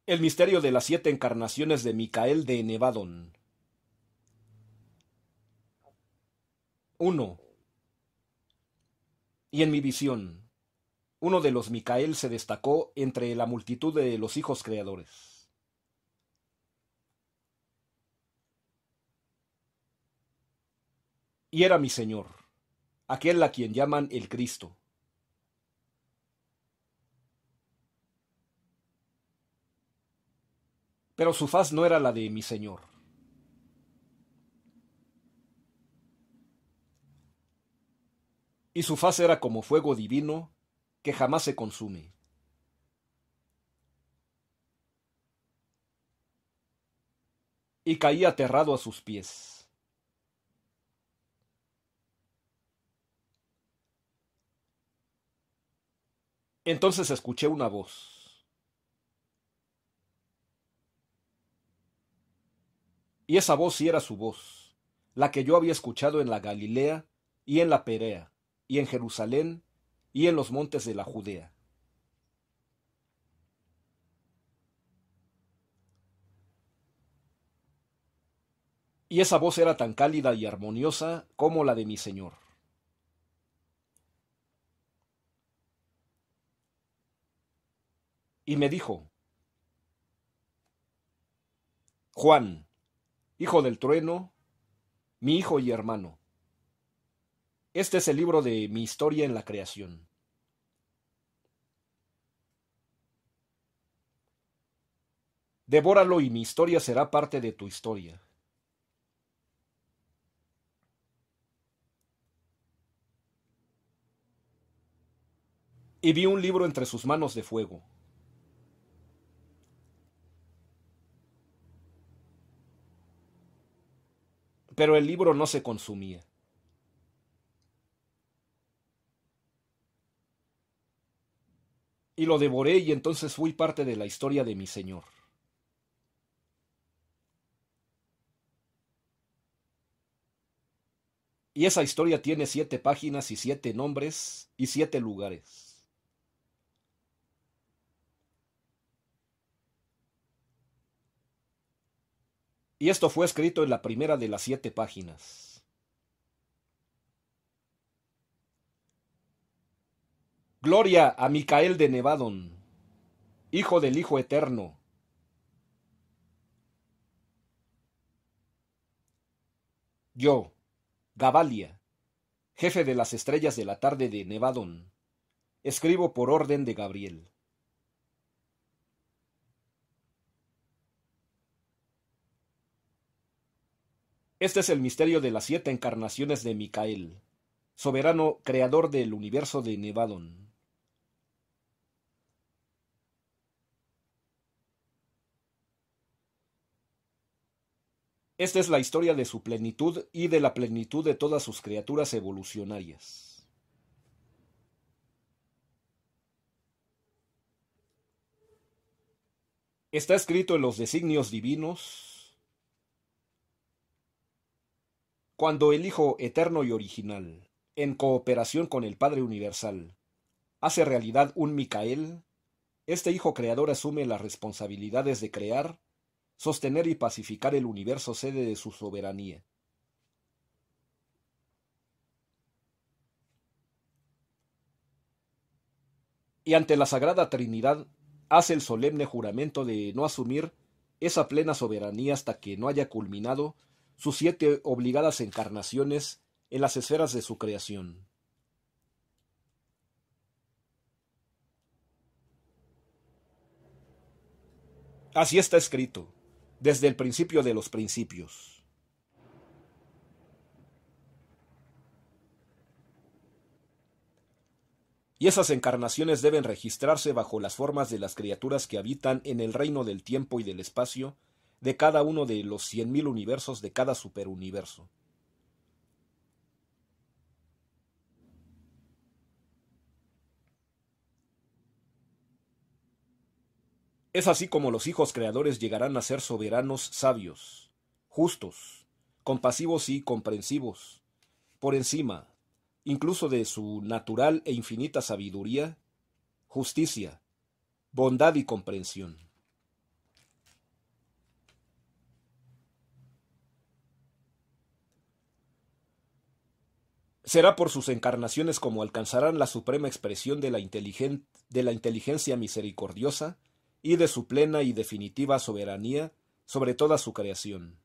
El misterio de las 7 encarnaciones de Micael de Nevadon. 1. Y en mi visión, uno de los Micael se destacó entre la multitud de los hijos creadores. Y era mi Señor, aquel a quien llaman el Cristo. Pero su faz no era la de mi Señor. Y su faz era como fuego divino que jamás se consume. Y caí aterrado a sus pies. Entonces escuché una voz. Y esa voz sí era su voz, la que yo había escuchado en la Galilea y en la Perea, y en Jerusalén y en los montes de la Judea. Y esa voz era tan cálida y armoniosa como la de mi Señor. Y me dijo: Juan, hijo del trueno, mi hijo y hermano, este es el libro de mi historia en la creación. Devóralo y mi historia será parte de tu historia. Y vi un libro entre sus manos de fuego. Pero el libro no se consumía. Y lo devoré y entonces fui parte de la historia de mi Señor. Y esa historia tiene 7 páginas y 7 nombres y 7 lugares. Y esto fue escrito en la primera de las 7 páginas. Gloria a Micael de Nevadon, hijo del Hijo Eterno. Yo, Gabalia, jefe de las estrellas de la tarde de Nevadon, escribo por orden de Gabriel. Este es el misterio de las 7 encarnaciones de Micael, soberano creador del universo de Nevadon. Esta es la historia de su plenitud y de la plenitud de todas sus criaturas evolucionarias. Está escrito en los designios divinos cuando el Hijo Eterno y Original, en cooperación con el Padre Universal, hace realidad un Micael. Este Hijo Creador asume las responsabilidades de crear, sostener y pacificar el universo sede de su soberanía. Y ante la Sagrada Trinidad hace el solemne juramento de no asumir esa plena soberanía hasta que no haya culminado sus 7 obligadas encarnaciones en las esferas de su creación. Así está escrito, desde el principio de los principios. Y esas encarnaciones deben registrarse bajo las formas de las criaturas que habitan en el reino del tiempo y del espacio de cada uno de los 100.000 universos de cada superuniverso. Es así como los hijos creadores llegarán a ser soberanos sabios, justos, compasivos y comprensivos, por encima, incluso de su natural e infinita sabiduría, justicia, bondad y comprensión. Será por sus encarnaciones como alcanzarán la suprema expresión de la inteligencia misericordiosa y de su plena y definitiva soberanía sobre toda su creación.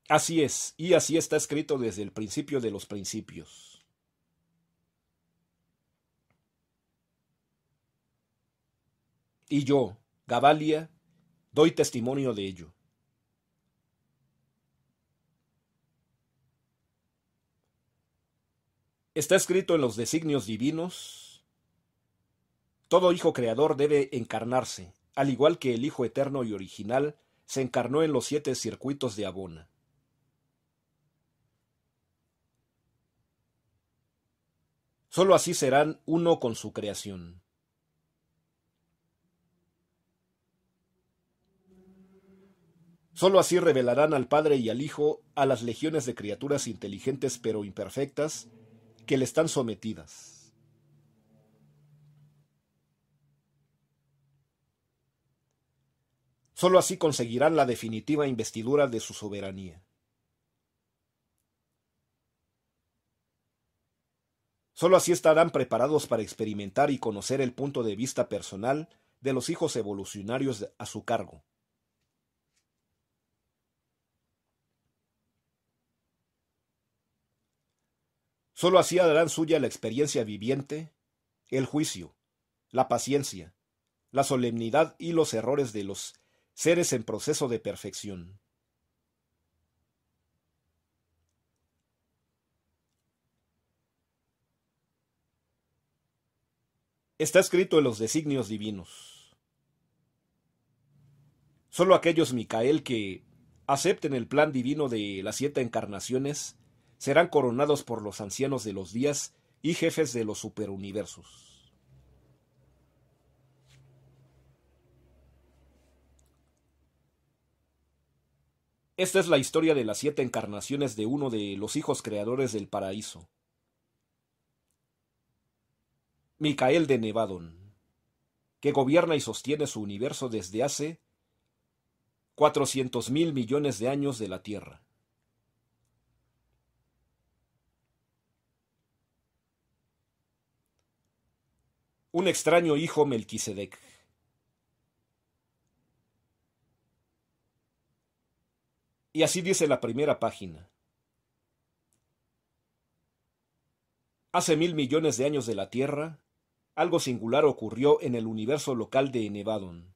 Así es, y así está escrito desde el principio de los principios. Y yo, Gabalia, doy testimonio de ello. Está escrito en los designios divinos: todo hijo creador debe encarnarse, al igual que el Hijo eterno y original se encarnó en los 7 circuitos de Abona. Sólo así serán uno con su creación. Sólo así revelarán al Padre y al Hijo a las legiones de criaturas inteligentes pero imperfectas que le están sometidas. Sólo así conseguirán la definitiva investidura de su soberanía. Sólo así estarán preparados para experimentar y conocer el punto de vista personal de los hijos evolucionarios a su cargo. Sólo así harán suya la experiencia viviente, el juicio, la paciencia, la solemnidad y los errores de los seres en proceso de perfección. Está escrito en los designios divinos. Sólo aquellos Micael que acepten el plan divino de las 7 encarnaciones serán coronados por los ancianos de los días y jefes de los superuniversos. Esta es la historia de las 7 encarnaciones de uno de los hijos creadores del paraíso, Micael de Nevadon, que gobierna y sostiene su universo desde hace 400.000 millones de años de la Tierra. Un extraño hijo Melquisedec. Y así dice la primera página. Hace 1.000 millones de años de la Tierra, algo singular ocurrió en el universo local de Nevadon.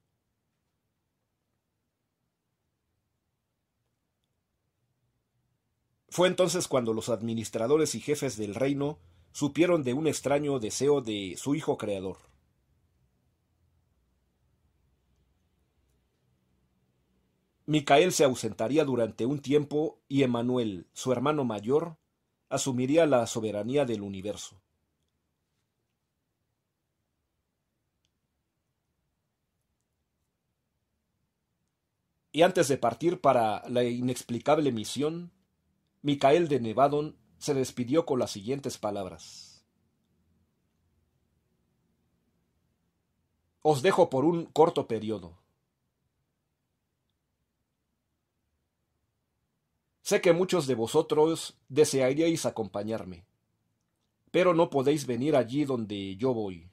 Fue entonces cuando los administradores y jefes del reino supieron de un extraño deseo de su hijo creador. Micael se ausentaría durante un tiempo y Emanuel, su hermano mayor, asumiría la soberanía del universo. Y antes de partir para la inexplicable misión, Micael de Nevadon se despidió con las siguientes palabras: os dejo por un corto periodo. Sé que muchos de vosotros desearíais acompañarme, pero no podéis venir allí donde yo voy.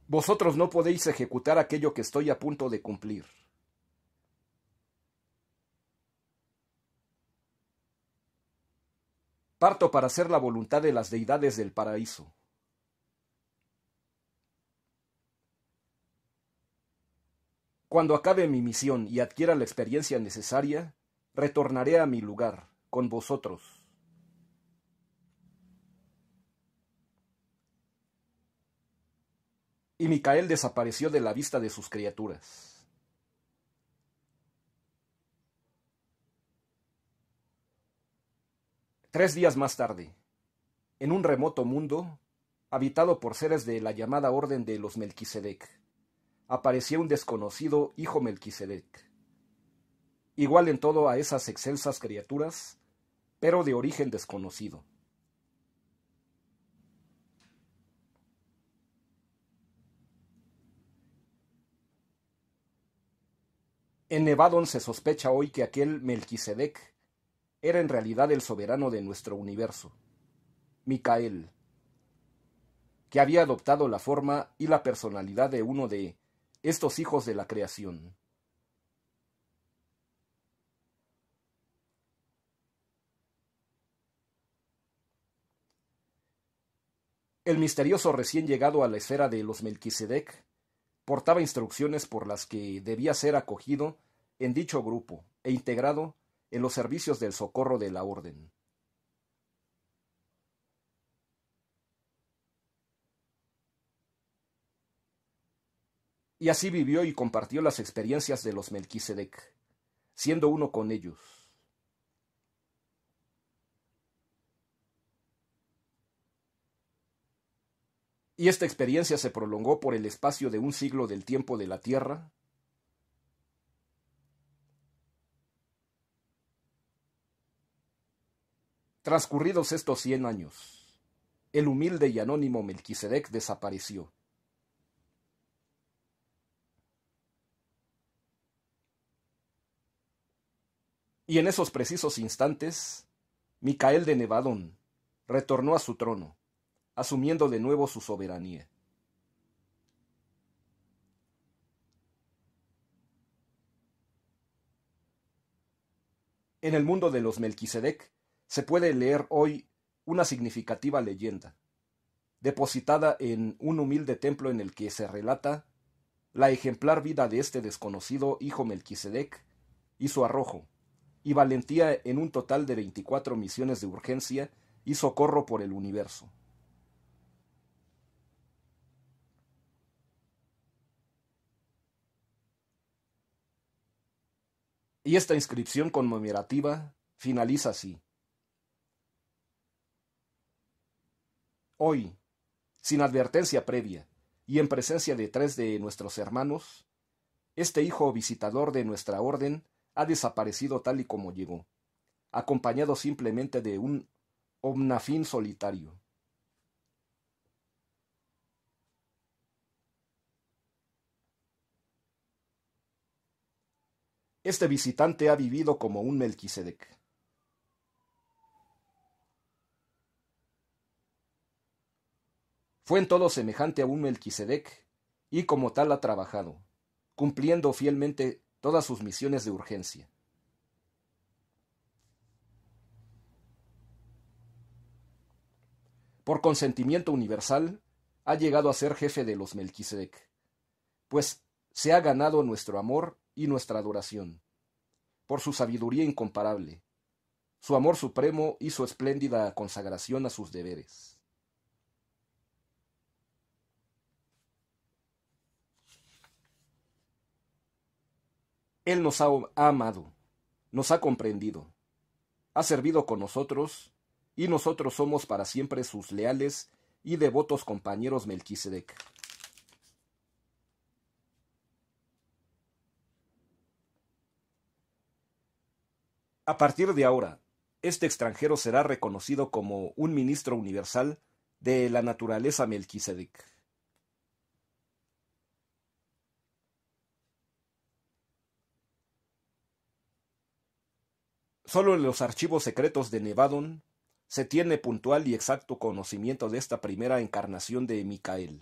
Vosotros no podéis ejecutar aquello que estoy a punto de cumplir. Parto para hacer la voluntad de las deidades del paraíso. Cuando acabe mi misión y adquiera la experiencia necesaria, retornaré a mi lugar, con vosotros. Y Micael desapareció de la vista de sus criaturas. Tres días más tarde, en un remoto mundo, habitado por seres de la llamada Orden de los Melquisedec, apareció un desconocido hijo Melquisedec, igual en todo a esas excelsas criaturas, pero de origen desconocido. En Nevadon se sospecha hoy que aquel Melquisedec era en realidad el soberano de nuestro universo, Micael, que había adoptado la forma y la personalidad de uno de estos hijos de la creación. El misterioso recién llegado a la esfera de los Melquisedec portaba instrucciones por las que debía ser acogido en dicho grupo e integrado en los servicios del socorro de la orden. Y así vivió y compartió las experiencias de los Melquisedec, siendo uno con ellos. Y esta experiencia se prolongó por el espacio de un siglo del tiempo de la Tierra. Transcurridos estos 100 años, el humilde y anónimo Melquisedec desapareció. Y en esos precisos instantes, Micael de Nevadon retornó a su trono, asumiendo de nuevo su soberanía. En el mundo de los Melquisedec se puede leer hoy una significativa leyenda, depositada en un humilde templo en el que se relata la ejemplar vida de este desconocido hijo Melquisedec y su arrojo y valentía en un total de 24 misiones de urgencia y socorro por el universo. Y esta inscripción conmemorativa finaliza así. Hoy, sin advertencia previa y en presencia de 3 de nuestros hermanos, este hijo visitador de nuestra orden ha desaparecido tal y como llegó, acompañado simplemente de un omnafín solitario. Este visitante ha vivido como un Melquisedec. Fue en todo semejante a un Melquisedec y como tal ha trabajado, cumpliendo fielmente todas sus misiones de urgencia. Por consentimiento universal, ha llegado a ser jefe de los Melquisedec, pues se ha ganado nuestro amor y nuestra adoración, por su sabiduría incomparable, su amor supremo y su espléndida consagración a sus deberes. Él nos ha amado, nos ha comprendido, ha servido con nosotros, y nosotros somos para siempre sus leales y devotos compañeros Melquisedec. A partir de ahora, este extranjero será reconocido como un ministro universal de la naturaleza Melquisedec. Solo en los archivos secretos de Nevadon se tiene puntual y exacto conocimiento de esta primera encarnación de Micael.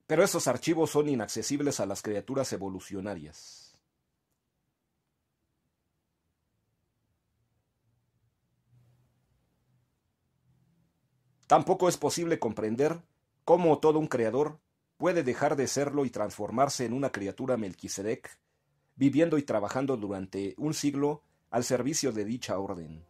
Pero esos archivos son inaccesibles a las criaturas evolucionarias. Tampoco es posible comprender cómo todo un creador puede dejar de serlo y transformarse en una criatura Melquisedec, viviendo y trabajando durante un siglo al servicio de dicha orden.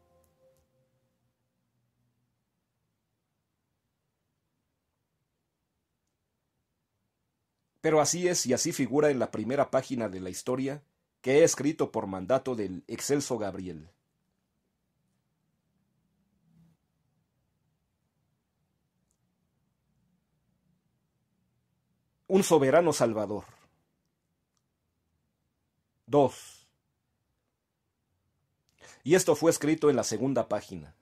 Pero así es y así figura en la primera página de la historia que he escrito por mandato del excelso Gabriel. Un soberano salvador. 2. Y esto fue escrito en la segunda página.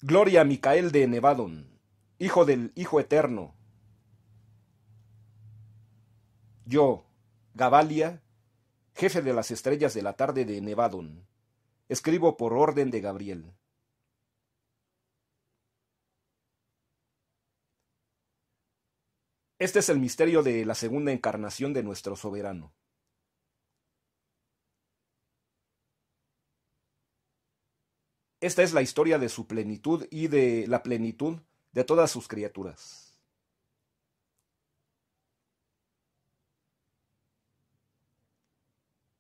Gloria a Micael de Nevadon, hijo del Hijo Eterno. Yo, Gabalia, jefe de las estrellas de la tarde de Nevadon, escribo por orden de Gabriel. Este es el misterio de la segunda encarnación de nuestro soberano. Esta es la historia de su plenitud y de la plenitud de todas sus criaturas.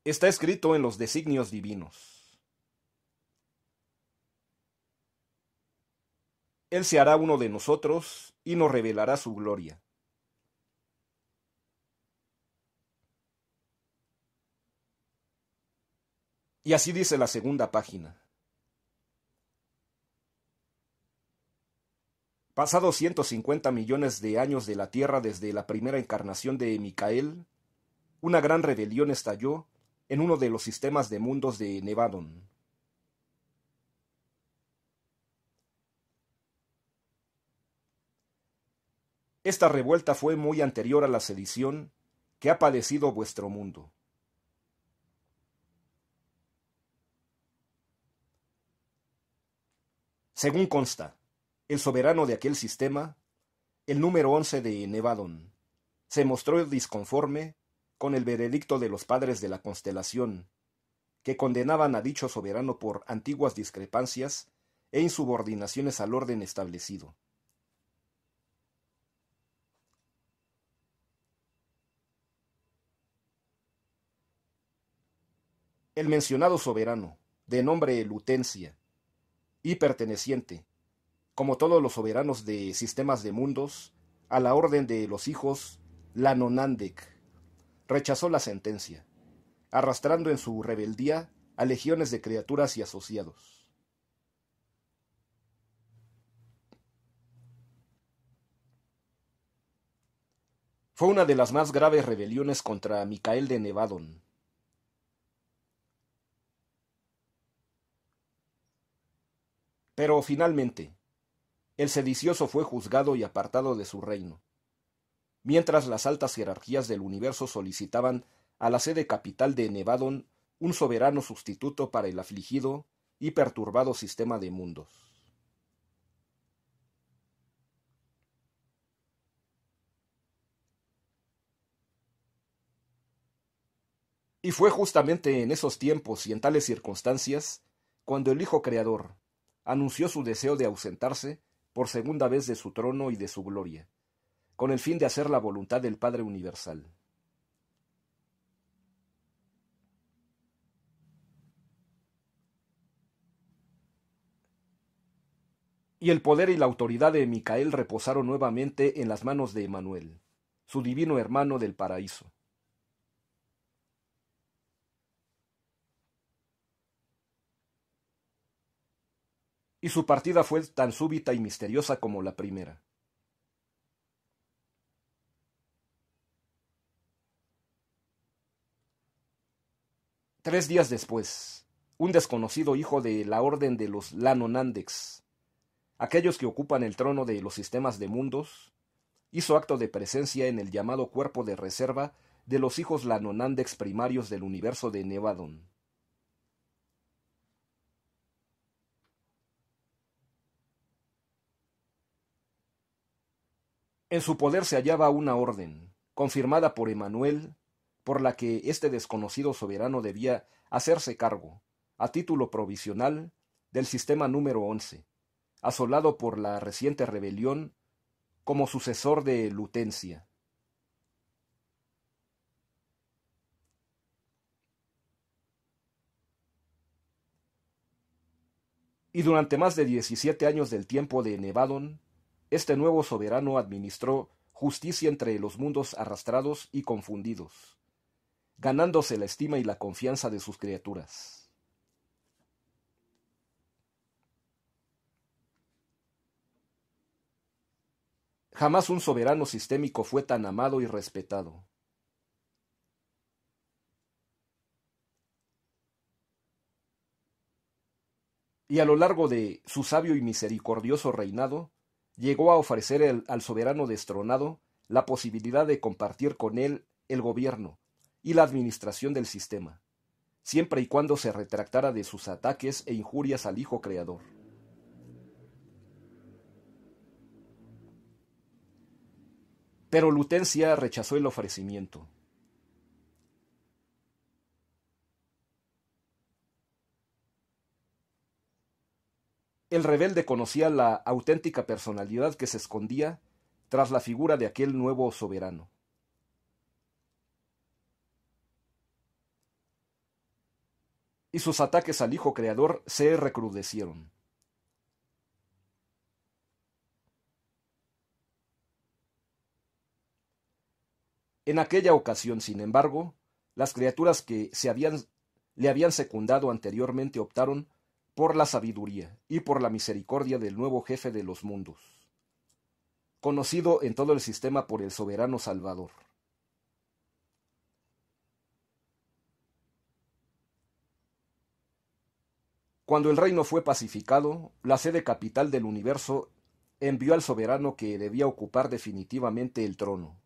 Está escrito en los designios divinos. Él se hará uno de nosotros y nos revelará su gloria. Y así dice la segunda página. Pasados 150 millones de años de la Tierra desde la primera encarnación de Micael, una gran rebelión estalló en uno de los sistemas de mundos de Nevadon. Esta revuelta fue muy anterior a la sedición que ha padecido vuestro mundo. Según consta, el soberano de aquel sistema, el número 11 de Nevadon, se mostró disconforme con el veredicto de los padres de la constelación, que condenaban a dicho soberano por antiguas discrepancias e insubordinaciones al orden establecido. El mencionado soberano, de nombre Lutencia, y perteneciente, como todos los soberanos de sistemas de mundos, a la orden de los hijos Lanonandek, rechazó la sentencia, arrastrando en su rebeldía a legiones de criaturas y asociados. Fue una de las más graves rebeliones contra Micael de Nevadon. Pero finalmente, el sedicioso fue juzgado y apartado de su reino, mientras las altas jerarquías del universo solicitaban a la sede capital de Nevadon un soberano sustituto para el afligido y perturbado sistema de mundos. Y fue justamente en esos tiempos y en tales circunstancias cuando el Hijo Creador anunció su deseo de ausentarse por segunda vez de su trono y de su gloria, con el fin de hacer la voluntad del Padre Universal. Y el poder y la autoridad de Micael reposaron nuevamente en las manos de Emanuel, su divino hermano del paraíso. Y su partida fue tan súbita y misteriosa como la primera. Tres días después, un desconocido hijo de la orden de los Lanonandex, aquellos que ocupan el trono de los sistemas de mundos, hizo acto de presencia en el llamado cuerpo de reserva de los hijos Lanonandex primarios del universo de Nevadon. En su poder se hallaba una orden, confirmada por Emanuel, por la que este desconocido soberano debía hacerse cargo, a título provisional, del sistema número 11, asolado por la reciente rebelión, como sucesor de Lutencia. Y durante más de 17 años del tiempo de Nevadon, este nuevo soberano administró justicia entre los mundos arrastrados y confundidos, ganándose la estima y la confianza de sus criaturas. Jamás un soberano sistémico fue tan amado y respetado. y a lo largo de su sabio y misericordioso reinado, llegó a ofrecer al soberano destronado la posibilidad de compartir con él el gobierno y la administración del sistema, siempre y cuando se retractara de sus ataques e injurias al Hijo Creador. Pero Lutencia rechazó el ofrecimiento. El rebelde conocía la auténtica personalidad que se escondía tras la figura de aquel nuevo soberano. Y sus ataques al Hijo Creador se recrudecieron. En aquella ocasión, sin embargo, las criaturas que le habían secundado anteriormente optaron por la sabiduría y por la misericordia del nuevo jefe de los mundos, conocido en todo el sistema por el soberano Salvador. Cuando el reino fue pacificado, la sede capital del universo envió al soberano que debía ocupar definitivamente el trono.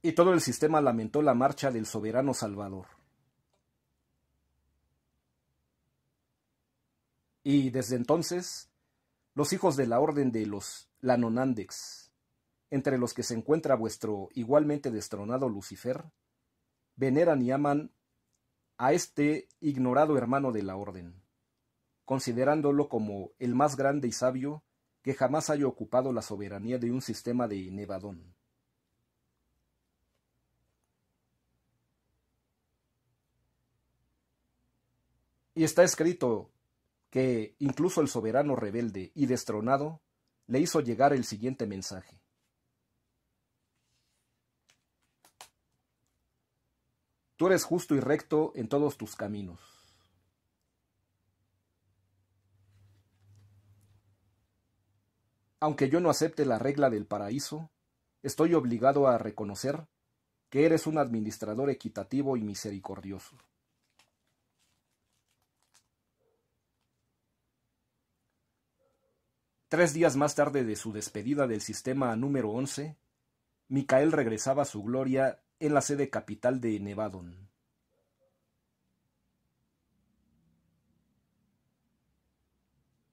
Y todo el sistema lamentó la marcha del soberano Salvador. Y desde entonces, los hijos de la orden de los Lanonandex, entre los que se encuentra vuestro igualmente destronado Lucifer, veneran y aman a este ignorado hermano de la orden, considerándolo como el más grande y sabio que jamás haya ocupado la soberanía de un sistema de Nevadón. Y está escrito que incluso el soberano rebelde y destronado le hizo llegar el siguiente mensaje. Tú eres justo y recto en todos tus caminos. Aunque yo no acepte la regla del paraíso, estoy obligado a reconocer que eres un administrador equitativo y misericordioso. Tres días más tarde de su despedida del sistema número 11, Micael regresaba a su gloria en la sede capital de Nevadón.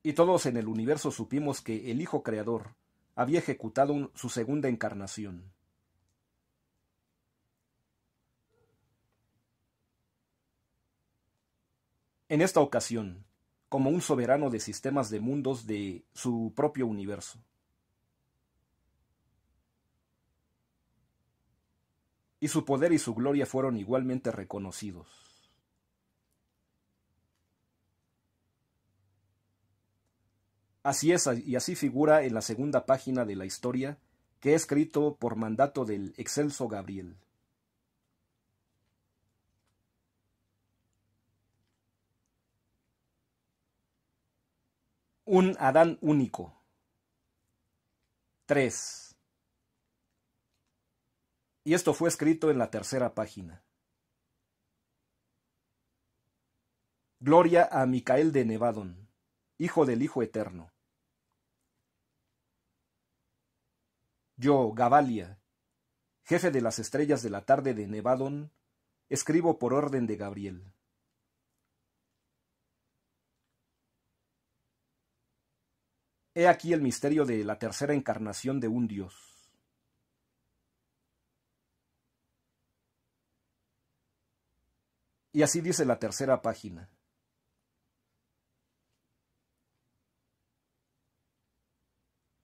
Y todos en el universo supimos que el Hijo Creador había ejecutado su segunda encarnación. En esta ocasión, como un soberano de sistemas de mundos de su propio universo. Y su poder y su gloria fueron igualmente reconocidos. Así es, y así figura en la segunda página de la historia que he escrito por mandato del excelso Gabriel. Un Adán único. 3. Y esto fue escrito en la tercera página. Gloria a Micael de Nevadón, hijo del Hijo Eterno. Yo, Gabalia, jefe de las estrellas de la tarde de Nevadón, escribo por orden de Gabriel. He aquí el misterio de la tercera encarnación de un Dios. Y así dice la tercera página.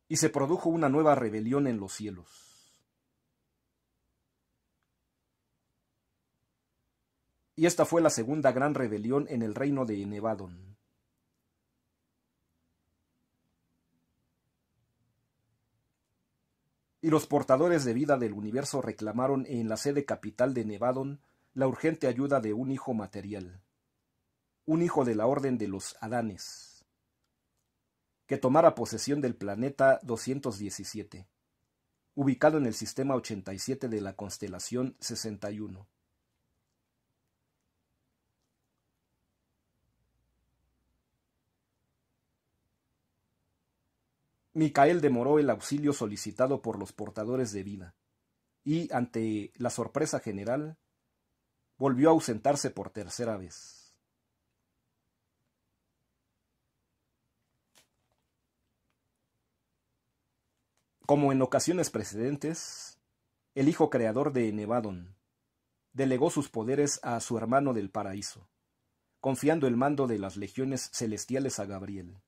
Y se produjo una nueva rebelión en los cielos. Y esta fue la segunda gran rebelión en el reino de Nevadón. Y los portadores de vida del universo reclamaron en la sede capital de Nevadón la urgente ayuda de un hijo material, un hijo de la orden de los Adanes, que tomara posesión del planeta 217, ubicado en el sistema 87 de la constelación 61. Micael demoró el auxilio solicitado por los portadores de vida, y, ante la sorpresa general, volvió a ausentarse por tercera vez. Como en ocasiones precedentes, el hijo creador de Nevadon delegó sus poderes a su hermano del paraíso, confiando el mando de las legiones celestiales a Gabriel.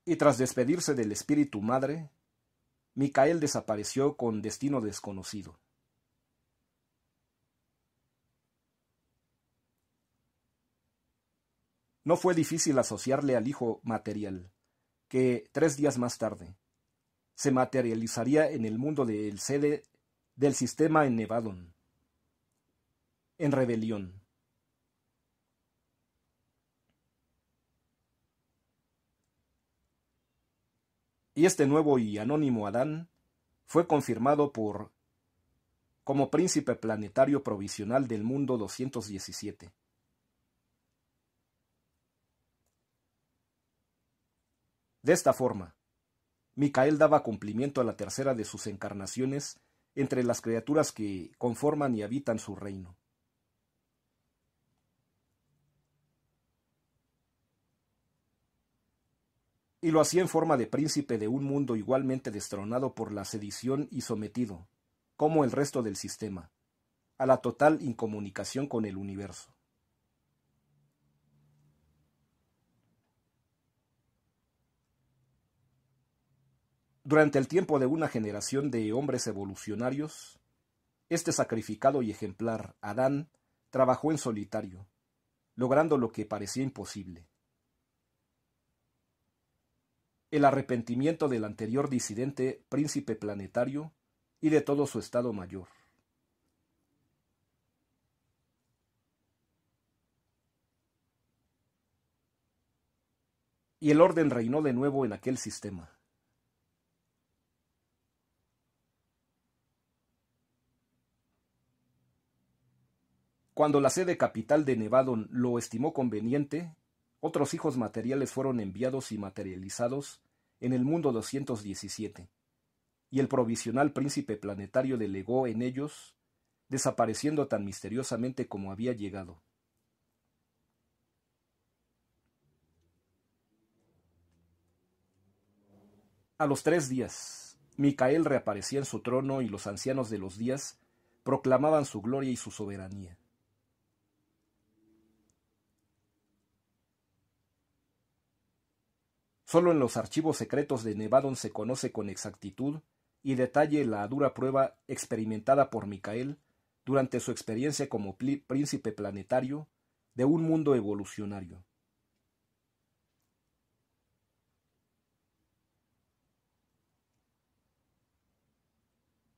Y tras despedirse del espíritu madre, Micael desapareció con destino desconocido. No fue difícil asociarle al hijo material, que 3 días más tarde se materializaría en el mundo del sede del sistema en Nevadon, en rebelión. Y este nuevo y anónimo Adán fue confirmado como príncipe planetario provisional del mundo 217. De esta forma, Micael daba cumplimiento a la tercera de sus encarnaciones entre las criaturas que conforman y habitan su reino. Y lo hacía en forma de príncipe de un mundo igualmente destronado por la sedición y sometido, como el resto del sistema, a la total incomunicación con el universo. Durante el tiempo de una generación de hombres evolucionarios, este sacrificado y ejemplar Adán trabajó en solitario, logrando lo que parecía imposible: el arrepentimiento del anterior disidente príncipe planetario y de todo su estado mayor. Y el orden reinó de nuevo en aquel sistema. Cuando la sede capital de Nevadon lo estimó conveniente, otros hijos materiales fueron enviados y materializados en el mundo 217, y el provisional príncipe planetario delegó en ellos, desapareciendo tan misteriosamente como había llegado. A los 3 días, Micael reaparecía en su trono y los ancianos de los días proclamaban su gloria y su soberanía. Solo en los archivos secretos de Nevadon se conoce con exactitud y detalle la dura prueba experimentada por Micael durante su experiencia como príncipe planetario de un mundo evolucionario.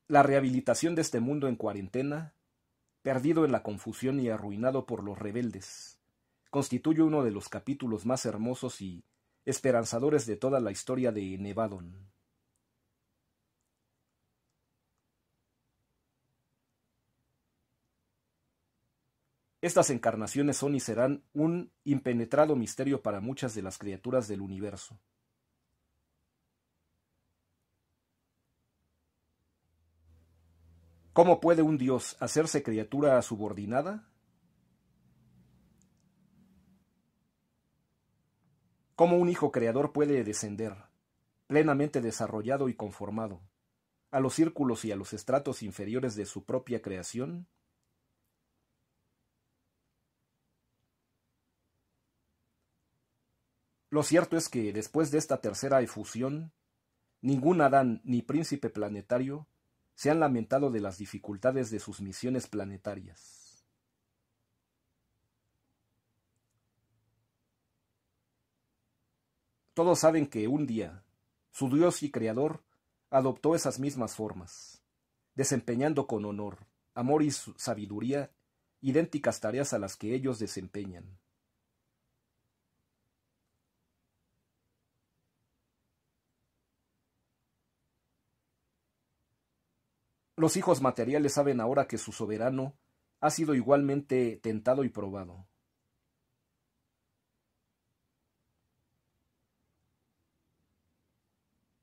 La rehabilitación de este mundo en cuarentena, perdido en la confusión y arruinado por los rebeldes, constituye uno de los capítulos más hermosos y esperanzadores de toda la historia de Nevadon. Estas encarnaciones son y serán un impenetrado misterio para muchas de las criaturas del universo. ¿Cómo puede un dios hacerse criatura subordinada? ¿Cómo un hijo creador puede descender, plenamente desarrollado y conformado, a los círculos y a los estratos inferiores de su propia creación? Lo cierto es que, después de esta tercera efusión, ningún Adán ni príncipe planetario se han lamentado de las dificultades de sus misiones planetarias. Todos saben que un día su Dios y Creador adoptó esas mismas formas, desempeñando con honor, amor y sabiduría idénticas tareas a las que ellos desempeñan. Los hijos materiales saben ahora que su soberano ha sido igualmente tentado y probado.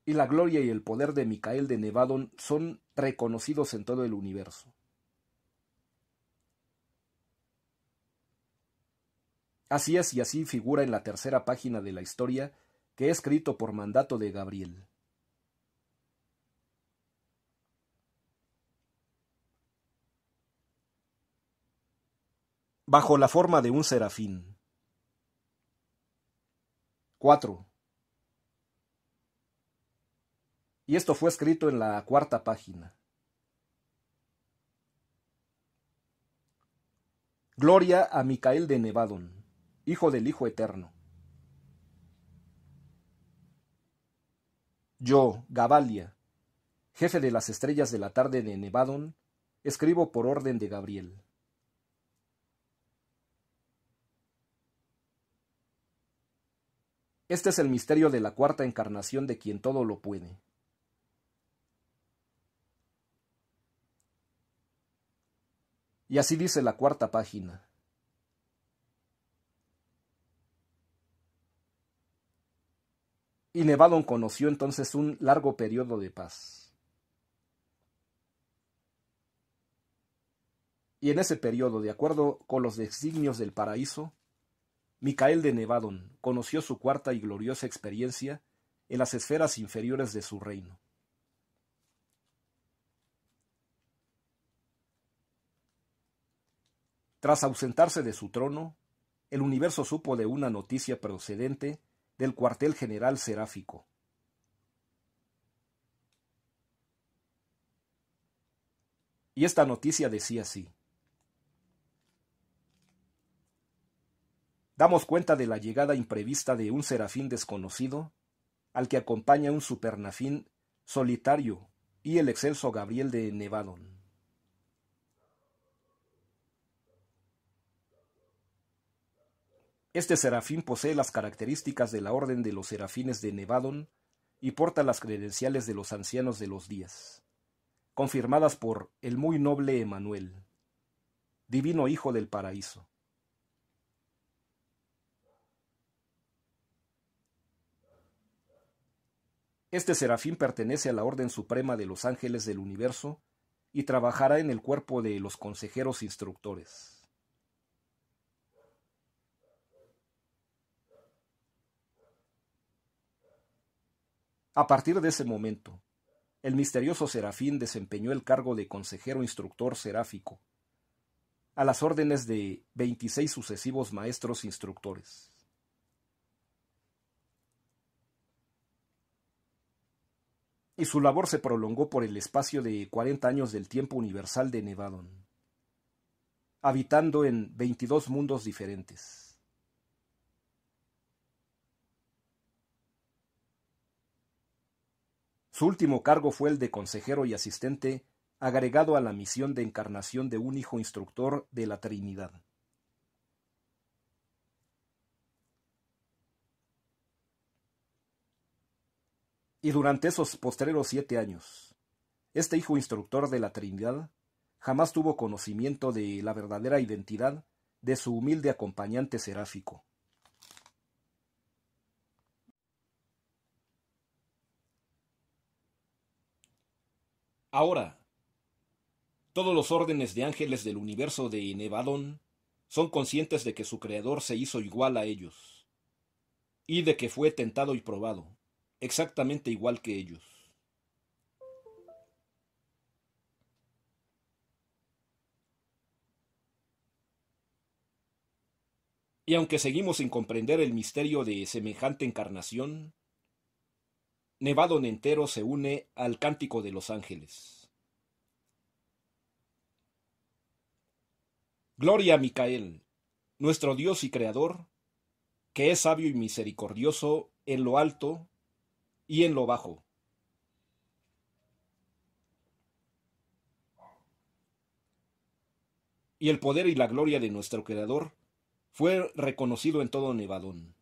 Y la gloria y el poder de Micael de Nevadon son reconocidos en todo el universo. Así es y así figura en la tercera página de la historia que he escrito por mandato de Gabriel. Bajo la forma de un serafín. 4. Y esto fue escrito en la cuarta página. Gloria a Micael de Nevadon, hijo del Hijo Eterno. Yo, Gabalia, jefe de las estrellas de la tarde de Nevadon, escribo por orden de Gabriel. Este es el misterio de la cuarta encarnación de quien todo lo puede. Y así dice la cuarta página. Y Nevadon conoció entonces un largo periodo de paz. Y en ese periodo, de acuerdo con los designios del paraíso, Micael de Nevadon conoció su cuarta y gloriosa experiencia en las esferas inferiores de su reino. Tras ausentarse de su trono, el universo supo de una noticia procedente del cuartel general seráfico. Y esta noticia decía así: damos cuenta de la llegada imprevista de un serafín desconocido, al que acompaña un supernafín solitario y el excelso Gabriel de Nevadon. Este serafín posee las características de la orden de los serafines de Nevadon y porta las credenciales de los ancianos de los días, confirmadas por el muy noble Emanuel, divino hijo del paraíso. Este serafín pertenece a la orden suprema de los ángeles del universo y trabajará en el cuerpo de los consejeros instructores. A partir de ese momento, el misterioso serafín desempeñó el cargo de consejero instructor seráfico, a las órdenes de 26 sucesivos maestros instructores. Y su labor se prolongó por el espacio de 40 años del tiempo universal de Nevadon, habitando en 22 mundos diferentes. Su último cargo fue el de consejero y asistente agregado a la misión de encarnación de un hijo instructor de la Trinidad. Y durante esos postreros 7 años, este hijo instructor de la Trinidad jamás tuvo conocimiento de la verdadera identidad de su humilde acompañante seráfico. Ahora, todos los órdenes de ángeles del universo de Nevadon son conscientes de que su creador se hizo igual a ellos, y de que fue tentado y probado, exactamente igual que ellos. Y aunque seguimos sin comprender el misterio de semejante encarnación, Nevadon entero se une al cántico de los ángeles. Gloria a Micael, nuestro Dios y Creador, que es sabio y misericordioso en lo alto y en lo bajo. Y el poder y la gloria de nuestro Creador fue reconocido en todo Nevadon.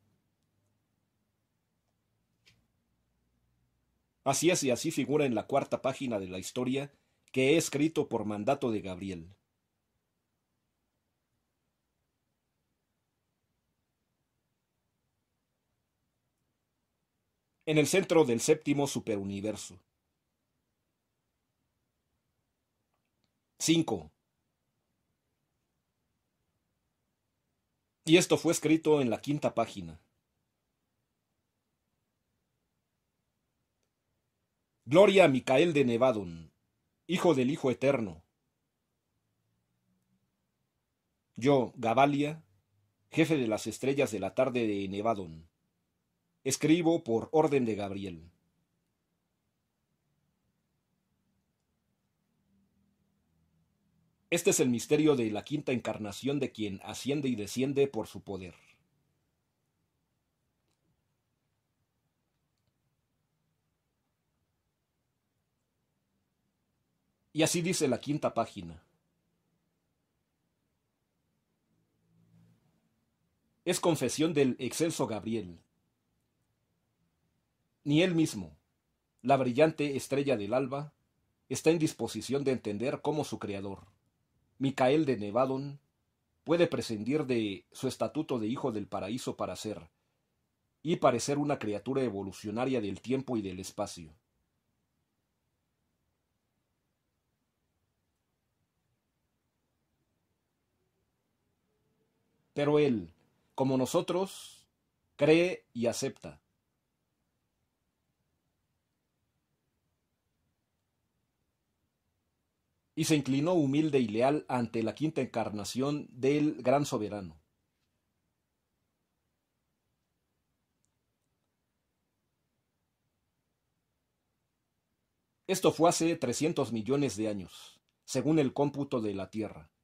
Así es y así figura en la cuarta página de la historia que he escrito por mandato de Gabriel. En el centro del séptimo superuniverso. 5. Y esto fue escrito en la quinta página. Gloria a Micael de Nevadon, hijo del Hijo Eterno. Yo, Gabalia, jefe de las estrellas de la tarde de Nevadon, escribo por orden de Gabriel. Este es el misterio de la quinta encarnación de quien asciende y desciende por su poder. Y así dice la quinta página. Es confesión del excelso Gabriel. Ni él mismo, la brillante estrella del alba, está en disposición de entender cómo su creador, Micael de Nevadon, puede prescindir de su estatuto de hijo del paraíso para ser y parecer una criatura evolucionaria del tiempo y del espacio. Pero él, como nosotros, cree y acepta. Y se inclinó humilde y leal ante la quinta encarnación del gran soberano. Esto fue hace 300 millones de años, según el cómputo de la Tierra.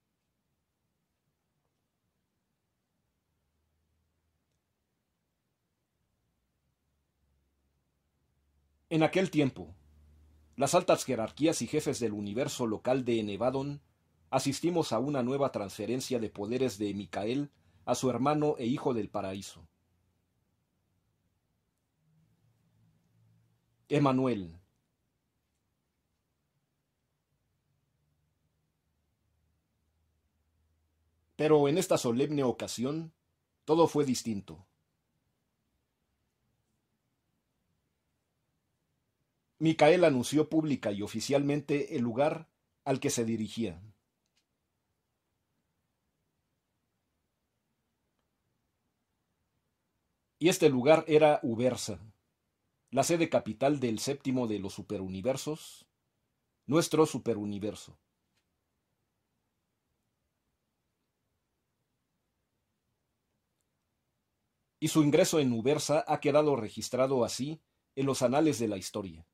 En aquel tiempo, las altas jerarquías y jefes del universo local de Nevadon asistimos a una nueva transferencia de poderes de Micael a su hermano e hijo del paraíso. Emanuel. Pero en esta solemne ocasión, todo fue distinto. Micael anunció pública y oficialmente el lugar al que se dirigía. Y este lugar era Ubersa, la sede capital del séptimo de los superuniversos, nuestro superuniverso. Y su ingreso en Ubersa ha quedado registrado así en los anales de la historia.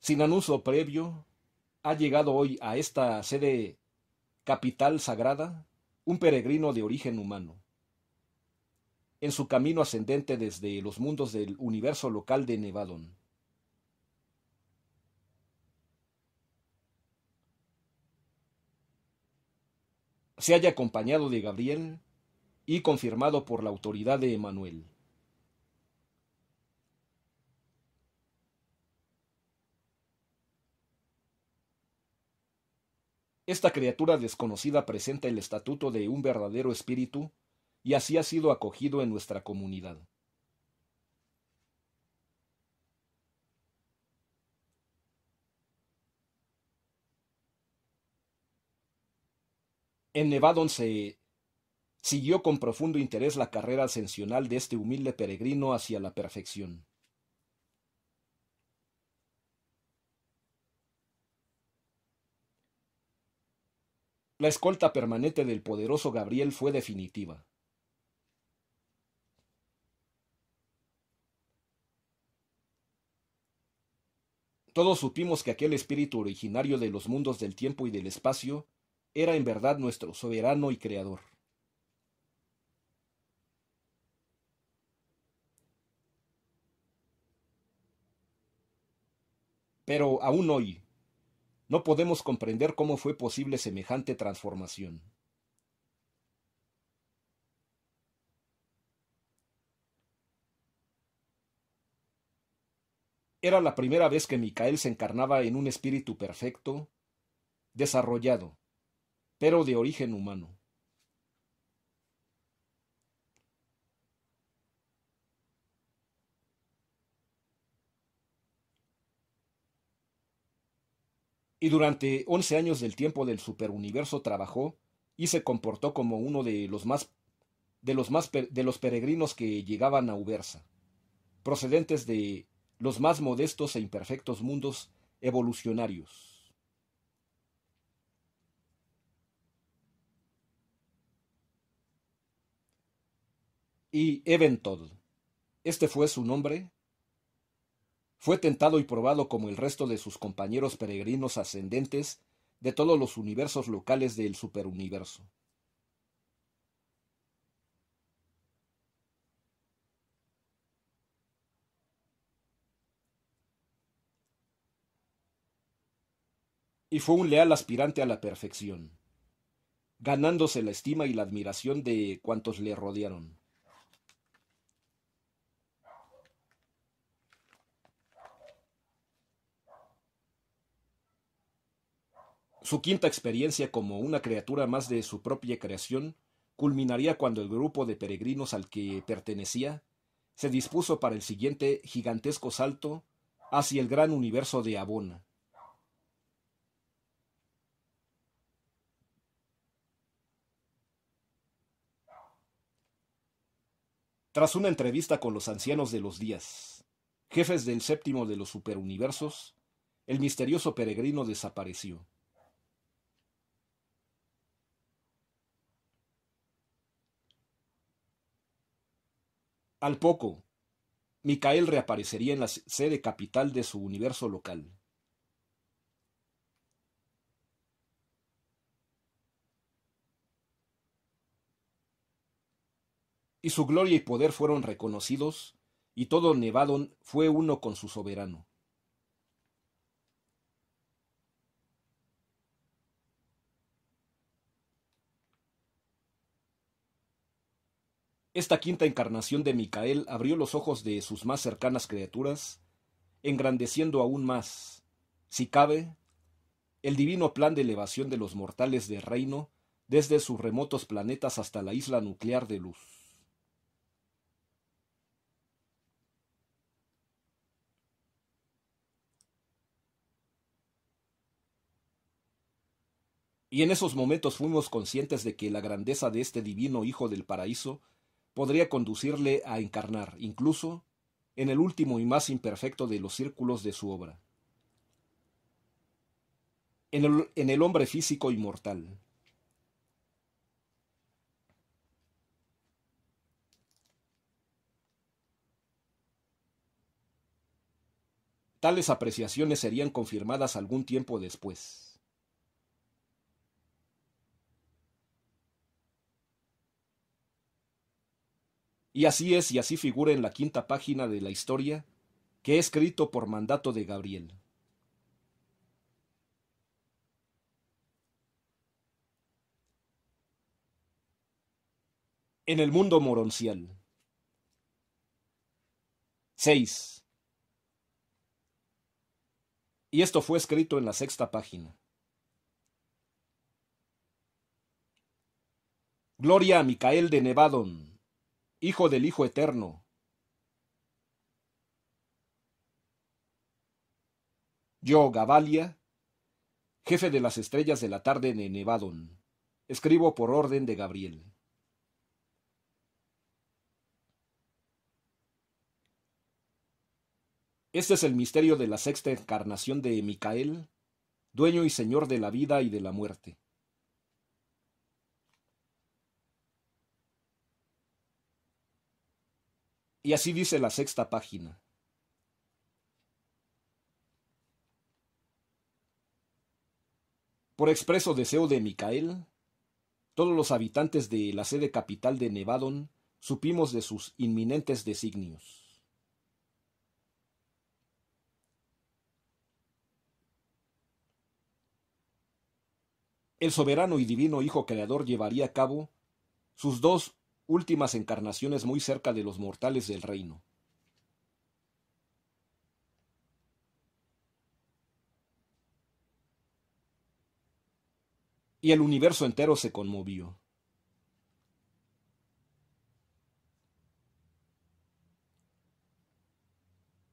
Sin anuncio previo, ha llegado hoy a esta sede capital sagrada un peregrino de origen humano. En su camino ascendente desde los mundos del universo local de Nevadon. Se haya acompañado de Gabriel y confirmado por la autoridad de Emanuel. Esta criatura desconocida presenta el estatuto de un verdadero espíritu y así ha sido acogido en nuestra comunidad. En Nevadon se siguió con profundo interés la carrera ascensional de este humilde peregrino hacia la perfección. La escolta permanente del poderoso Gabriel fue definitiva. Todos supimos que aquel espíritu originario de los mundos del tiempo y del espacio era en verdad nuestro soberano y creador. Pero aún hoy, no podemos comprender cómo fue posible semejante transformación. Era la primera vez que Micael se encarnaba en un espíritu perfecto, desarrollado, pero de origen humano. Y durante 11 años del tiempo del superuniverso trabajó y se comportó como uno de los peregrinos que llegaban a Ubersa, procedentes de los más modestos e imperfectos mundos evolucionarios. Y Eventod, este fue su nombre, fue tentado y probado como el resto de sus compañeros peregrinos ascendentes de todos los universos locales del superuniverso. Y fue un leal aspirante a la perfección, ganándose la estima y la admiración de cuantos le rodearon. Su quinta experiencia como una criatura más de su propia creación culminaría cuando el grupo de peregrinos al que pertenecía se dispuso para el siguiente gigantesco salto hacia el gran universo de Abona. Tras una entrevista con los ancianos de los días, jefes del séptimo de los superuniversos, el misterioso peregrino desapareció. Al poco, Micael reaparecería en la sede capital de su universo local. Y su gloria y poder fueron reconocidos, y todo Nevadon fue uno con su soberano. Esta quinta encarnación de Micael abrió los ojos de sus más cercanas criaturas, engrandeciendo aún más, si cabe, el divino plan de elevación de los mortales del reino desde sus remotos planetas hasta la isla nuclear de luz. Y en esos momentos fuimos conscientes de que la grandeza de este divino Hijo del Paraíso podría conducirle a encarnar, incluso, en el último y más imperfecto de los círculos de su obra, en el hombre físico y mortal. Tales apreciaciones serían confirmadas algún tiempo después. Y así es y así figura en la quinta página de la historia que he escrito por mandato de Gabriel. En el mundo moroncial. 6. Y esto fue escrito en la sexta página. Gloria a Micael de Nevadon, hijo del Hijo Eterno. Yo, Gabalia, jefe de las estrellas de la tarde de Nevadon, escribo por orden de Gabriel. Este es el misterio de la sexta encarnación de Micael, dueño y señor de la vida y de la muerte. Y así dice la sexta página. Por expreso deseo de Micael, todos los habitantes de la sede capital de Nevadon supimos de sus inminentes designios. El soberano y divino Hijo Creador llevaría a cabo sus dos últimas encarnaciones muy cerca de los mortales del reino. y el universo entero se conmovió.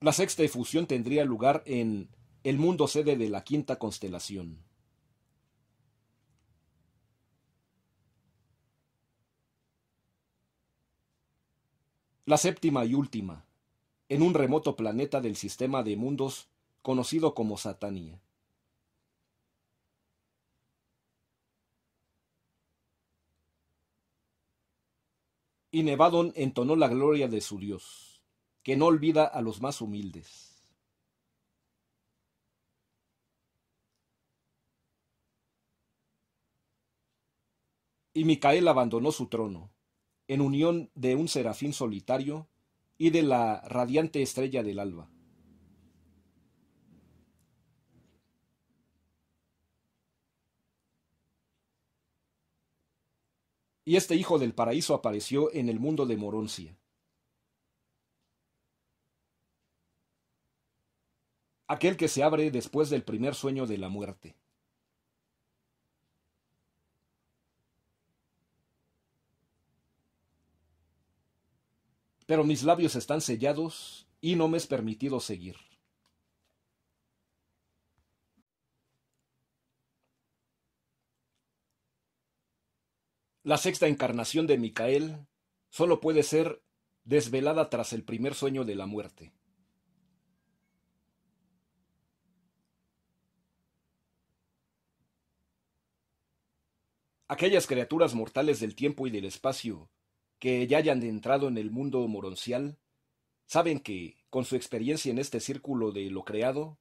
La sexta efusión tendría lugar en el mundo sede de la quinta constelación. La séptima y última, en un remoto planeta del sistema de mundos conocido como Satania. Y Nevadon entonó la gloria de su Dios, que no olvida a los más humildes. Y Micael abandonó su trono, en unión de un serafín solitario y de la radiante estrella del alba. Y este hijo del paraíso apareció en el mundo de Moroncia. Aquel que se abre después del primer sueño de la muerte. Pero mis labios están sellados y no me es permitido seguir. La sexta encarnación de Micael solo puede ser desvelada tras el primer sueño de la muerte. Aquellas criaturas mortales del tiempo y del espacio que ya hayan entrado en el mundo moroncial saben que, con su experiencia en este círculo de lo creado,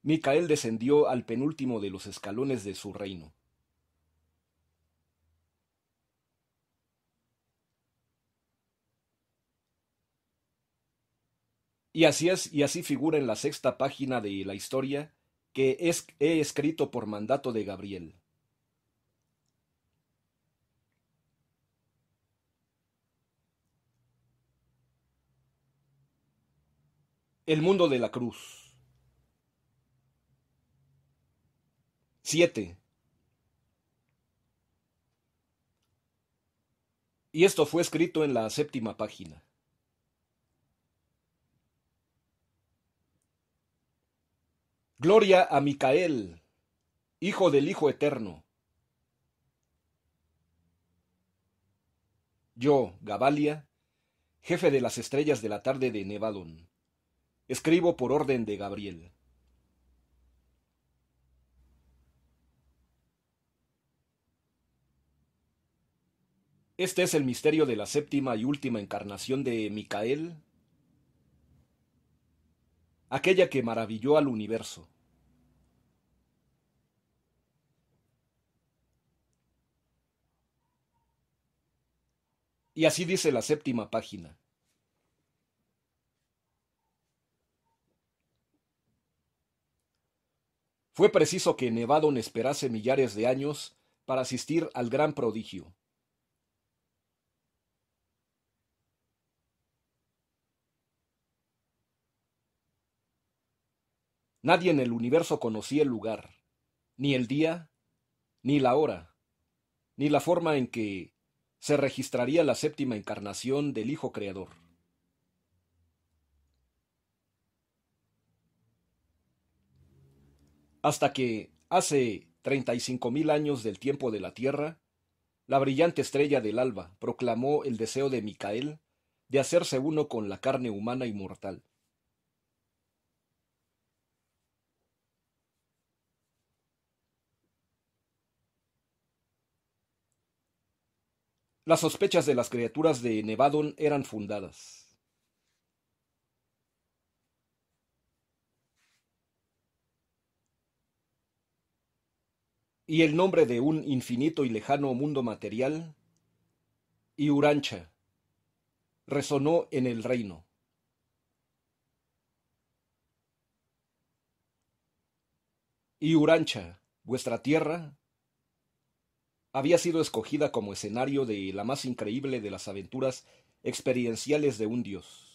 Micael descendió al penúltimo de los escalones de su reino. Y así figura en la sexta página de la historia que he escrito por mandato de Gabriel. El mundo de la cruz. 7. Y esto fue escrito en la séptima página. Gloria a Micael, hijo del Hijo Eterno. Yo, Gabalia, jefe de las estrellas de la tarde de Nevadon, escribo por orden de Gabriel. Este es el misterio de la séptima y última encarnación de Micael, aquella que maravilló al universo. Y así dice la séptima página. Fue preciso que Nevadon esperase millares de años para asistir al gran prodigio. Nadie en el universo conocía el lugar, ni el día, ni la hora, ni la forma en que se registraría la séptima encarnación del Hijo Creador. Hasta que, hace 35.000 años del tiempo de la Tierra, la brillante estrella del alba proclamó el deseo de Micael de hacerse uno con la carne humana y mortal. Las sospechas de las criaturas de Nevadon eran fundadas. Y el nombre de un infinito y lejano mundo material, Iurancha, resonó en el reino. Iurancha, vuestra tierra, había sido escogida como escenario de la más increíble de las aventuras experienciales de un dios.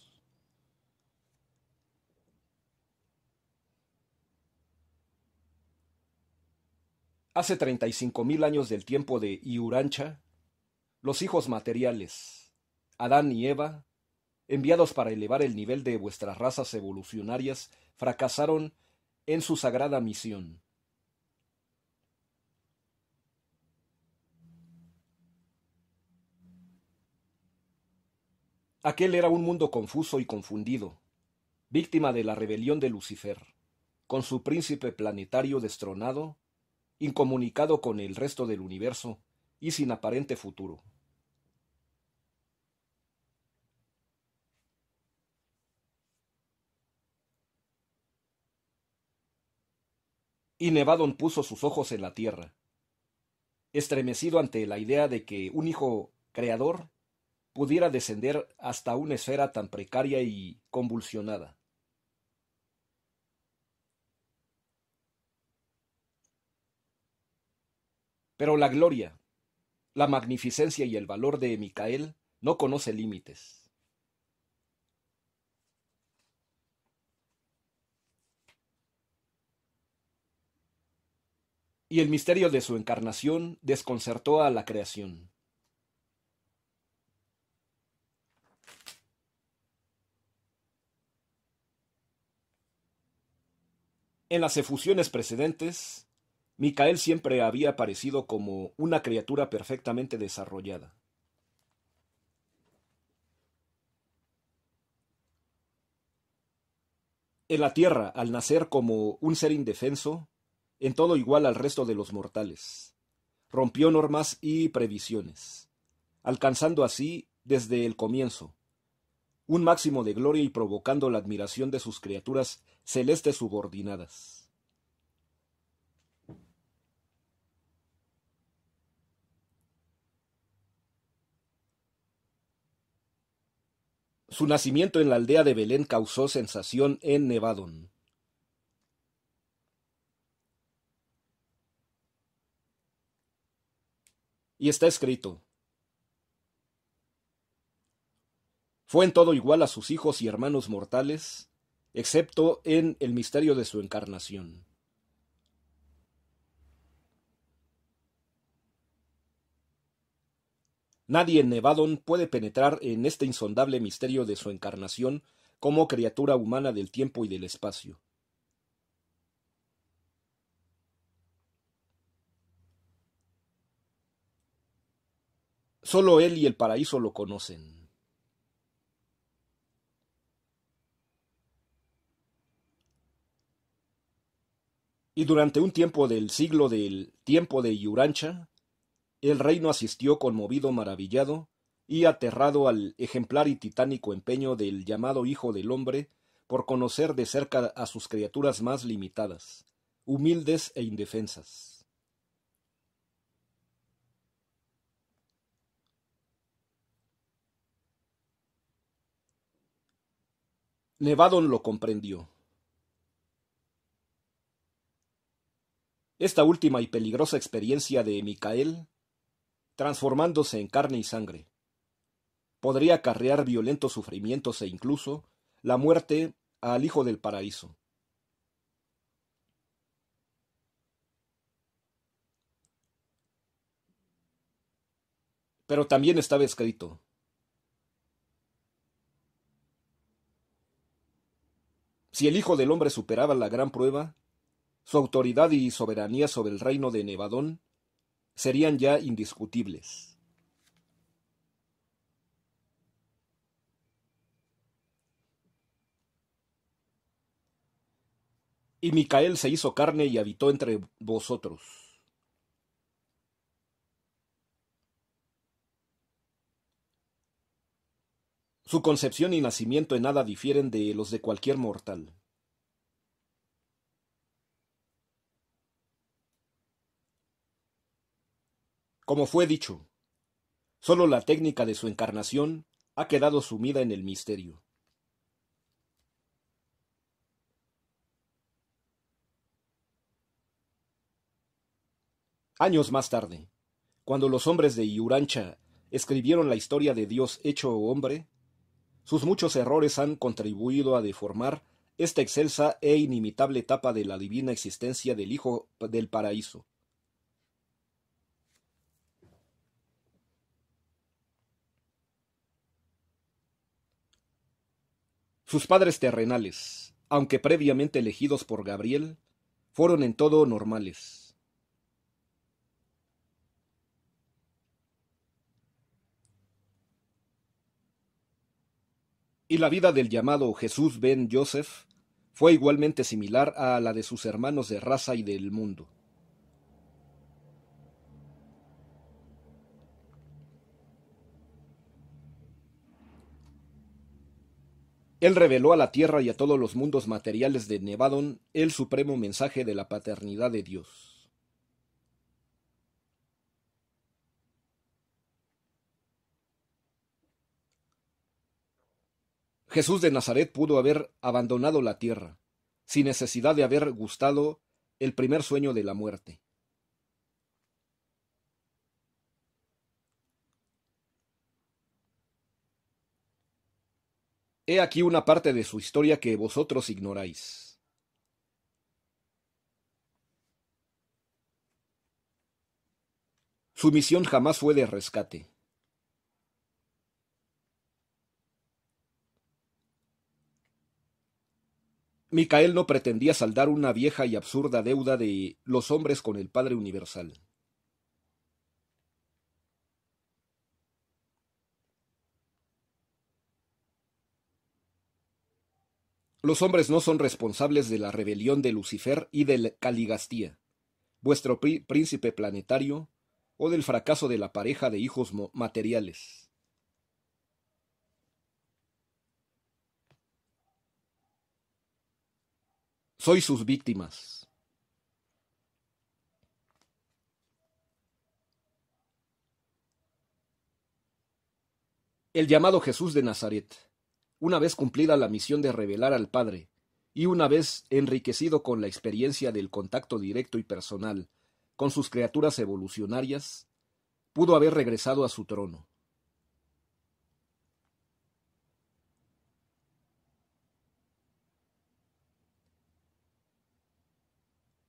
Hace 35.000 años del tiempo de Iurancha, los hijos materiales, Adán y Eva, enviados para elevar el nivel de vuestras razas evolucionarias, fracasaron en su sagrada misión. Aquel era un mundo confuso y confundido, víctima de la rebelión de Lucifer, con su príncipe planetario destronado, incomunicado con el resto del universo y sin aparente futuro. Y Nevadon puso sus ojos en la tierra, estremecido ante la idea de que un hijo creador pudiera descender hasta una esfera tan precaria y convulsionada. Pero la gloria, la magnificencia y el valor de Micael no conoce límites. Y el misterio de su encarnación desconcertó a la creación. En las efusiones precedentes, Micael siempre había aparecido como una criatura perfectamente desarrollada. En la tierra, al nacer como un ser indefenso, en todo igual al resto de los mortales, rompió normas y previsiones, alcanzando así, desde el comienzo, un máximo de gloria y provocando la admiración de sus criaturas celestes subordinadas. Su nacimiento en la aldea de Belén causó sensación en Nevadon. Y está escrito: fue en todo igual a sus hijos y hermanos mortales, excepto en el misterio de su encarnación. Nadie en Nevadon puede penetrar en este insondable misterio de su encarnación como criatura humana del tiempo y del espacio. Solo él y el paraíso lo conocen. Y durante un tiempo del siglo del tiempo de Iurancha, el reino asistió conmovido, maravillado y aterrado al ejemplar y titánico empeño del llamado Hijo del Hombre por conocer de cerca a sus criaturas más limitadas, humildes e indefensas. Nevadon lo comprendió. Esta última y peligrosa experiencia de Micael, transformándose en carne y sangre, podría acarrear violentos sufrimientos e incluso la muerte al Hijo del Paraíso. Pero también estaba escrito: si el Hijo del Hombre superaba la gran prueba, su autoridad y soberanía sobre el reino de Nevadon serían ya indiscutibles. Y Micael se hizo carne y habitó entre vosotros. Su concepción y nacimiento en nada difieren de los de cualquier mortal. Como fue dicho, sólo la técnica de su encarnación ha quedado sumida en el misterio. Años más tarde, cuando los hombres de Iurancha escribieron la historia de Dios hecho hombre, sus muchos errores han contribuido a deformar esta excelsa e inimitable etapa de la divina existencia del Hijo del Paraíso. Sus padres terrenales, aunque previamente elegidos por Gabriel, fueron en todo normales. Y la vida del llamado Jesús ben Joseph fue igualmente similar a la de sus hermanos de raza y del mundo. Él reveló a la tierra y a todos los mundos materiales de Nevadon el supremo mensaje de la paternidad de Dios. Jesús de Nazaret pudo haber abandonado la tierra, sin necesidad de haber gustado el primer sueño de la muerte. He aquí una parte de su historia que vosotros ignoráis. Su misión jamás fue de rescate. Micael no pretendía saldar una vieja y absurda deuda de los hombres con el Padre Universal. Los hombres no son responsables de la rebelión de Lucifer y del Caligastía, vuestro príncipe planetario, o del fracaso de la pareja de hijos materiales. Sois sus víctimas. El llamado Jesús de Nazaret, una vez cumplida la misión de revelar al Padre, y una vez enriquecido con la experiencia del contacto directo y personal con sus criaturas evolucionarias, pudo haber regresado a su trono.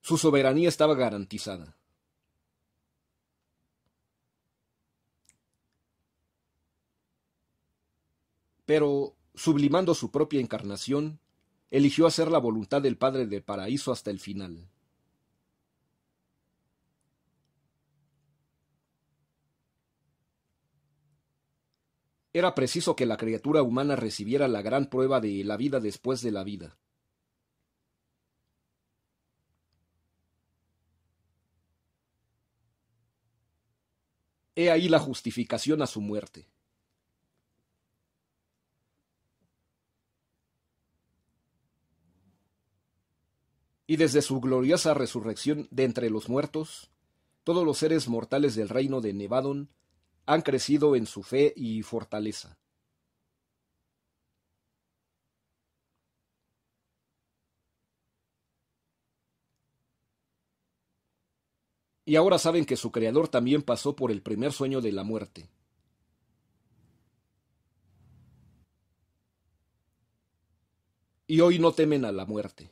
Su soberanía estaba garantizada. Pero, sublimando su propia encarnación, eligió hacer la voluntad del Padre del Paraíso hasta el final. Era preciso que la criatura humana recibiera la gran prueba de la vida después de la vida. He ahí la justificación a su muerte. Y desde su gloriosa resurrección de entre los muertos, todos los seres mortales del reino de Nevadon han crecido en su fe y fortaleza. Y ahora saben que su creador también pasó por el primer sueño de la muerte. Y hoy no temen a la muerte.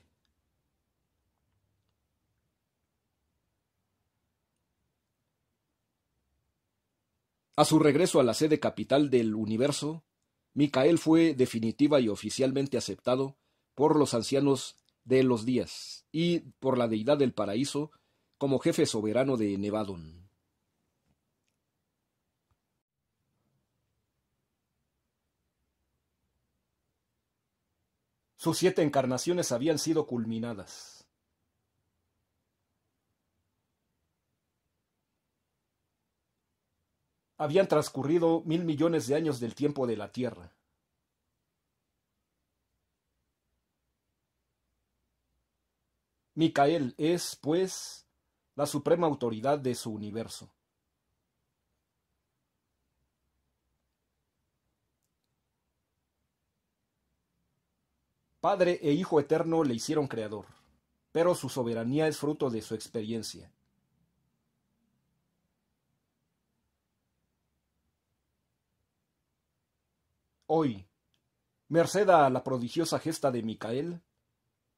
A su regreso a la sede capital del universo, Micael fue definitiva y oficialmente aceptado por los ancianos de los días y por la deidad del paraíso como jefe soberano de Nevadon. Sus 7 encarnaciones habían sido culminadas. Habían transcurrido 1.000 millones de años del tiempo de la Tierra. Micael es, pues, la suprema autoridad de su universo. Padre e Hijo eterno le hicieron creador, pero su soberanía es fruto de su experiencia. Hoy, merced a la prodigiosa gesta de Micael,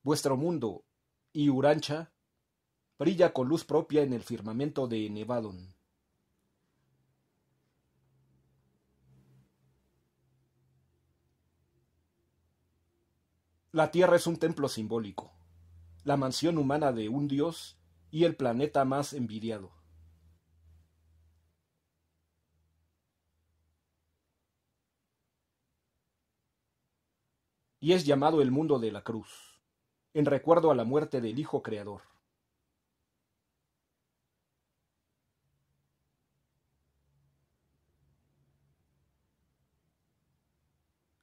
vuestro mundo y Urancha brilla con luz propia en el firmamento de Nevadon. La Tierra es un templo simbólico, la mansión humana de un dios y el planeta más envidiado. Y es llamado el mundo de la cruz, en recuerdo a la muerte del Hijo Creador.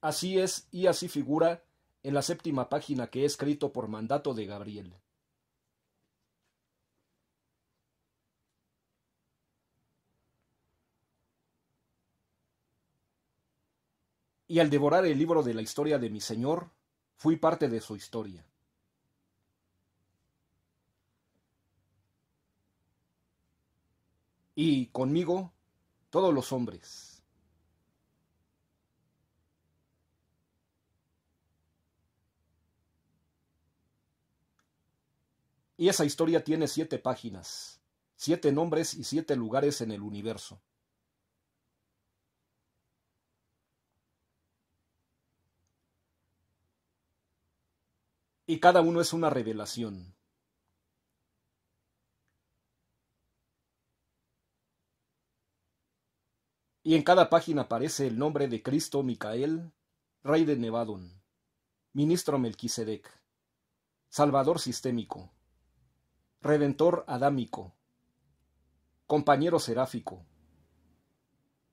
Así es y así figura en la séptima página que he escrito por mandato de Gabriel. Y al devorar el libro de la historia de mi Señor, fui parte de su historia. Y conmigo, todos los hombres. Y esa historia tiene 7 páginas, 7 nombres y 7 lugares en el universo. Y cada uno es una revelación. Y en cada página aparece el nombre de Cristo Micael, Rey de Nevadon, Ministro Melquisedec, Salvador sistémico, Redentor adámico, Compañero seráfico,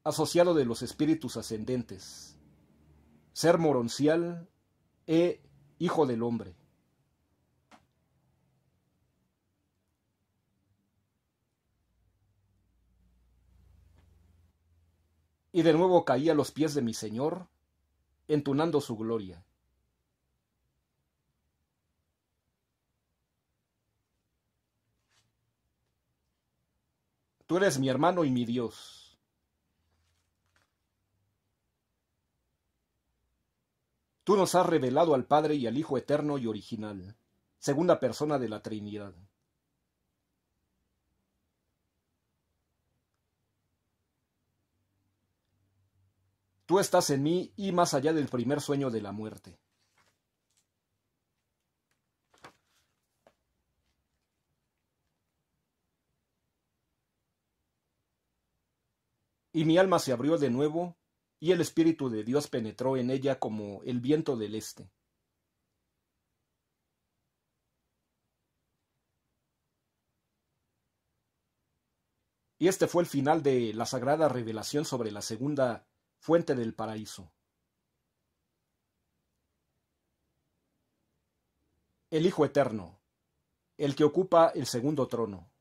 Asociado de los espíritus ascendentes, Ser moroncial e Hijo del hombre. Y de nuevo caí a los pies de mi Señor, entonando su gloria. Tú eres mi hermano y mi Dios. Tú nos has revelado al Padre y al Hijo eterno y original, segunda persona de la Trinidad. Tú estás en mí y más allá del primer sueño de la muerte. Y mi alma se abrió de nuevo, y el Espíritu de Dios penetró en ella como el viento del este. Y este fue el final de la sagrada revelación sobre la segunda fuente del paraíso. El Hijo Eterno, el que ocupa el segundo trono.